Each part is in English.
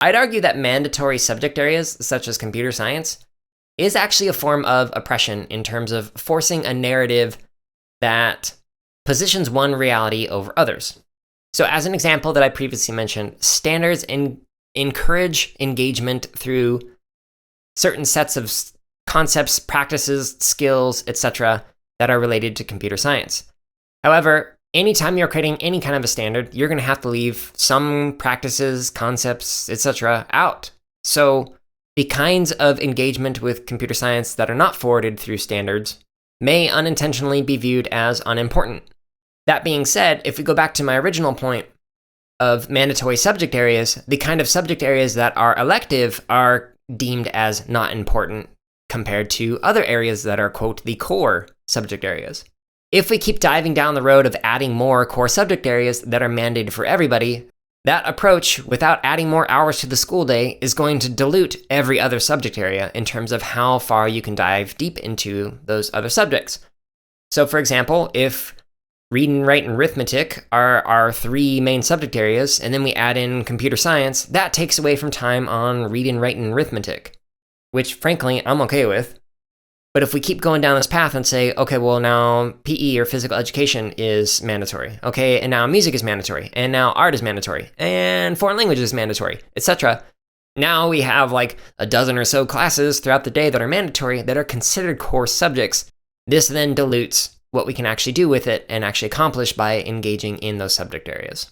I'd argue that mandatory subject areas, such as computer science, is actually a form of oppression in terms of forcing a narrative that positions one reality over others. So as an example that I previously mentioned, standards encourage engagement through certain sets of concepts, practices, skills, etc. that are related to computer science. However, anytime you're creating any kind of a standard, you're going to have to leave some practices, concepts, etc. out. So the kinds of engagement with computer science that are not forwarded through standards may unintentionally be viewed as unimportant. That being said, if we go back to my original point of mandatory subject areas, the kind of subject areas that are elective are deemed as not important compared to other areas that are, quote, the core subject areas. If we keep diving down the road of adding more core subject areas that are mandated for everybody, that approach, without adding more hours to the school day, is going to dilute every other subject area in terms of how far you can dive deep into those other subjects. So, for example, if read and write and arithmetic are our three main subject areas, and then we add in computer science, that takes away from time on read and write and arithmetic, which, frankly, I'm okay with. But if we keep going down this path and say, okay, well, now PE or physical education is mandatory, okay, and now music is mandatory, and now art is mandatory, and foreign language is mandatory, etc. Now we have like a dozen or so classes throughout the day that are mandatory that are considered core subjects. This then dilutes what we can actually do with it and actually accomplish by engaging in those subject areas.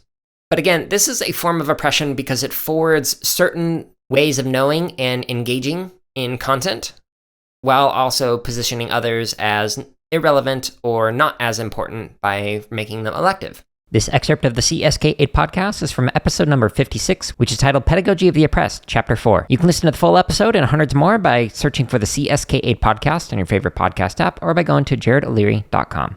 But again, this is a form of oppression because it forwards certain ways of knowing and engaging in content, while also positioning others as irrelevant or not as important by making them elective. This excerpt of the CSK8 podcast is from episode number 56, which is titled Pedagogy of the Oppressed, Chapter 4. You can listen to the full episode and hundreds more by searching for the CSK8 podcast on your favorite podcast app or by going to jaredaleary.com.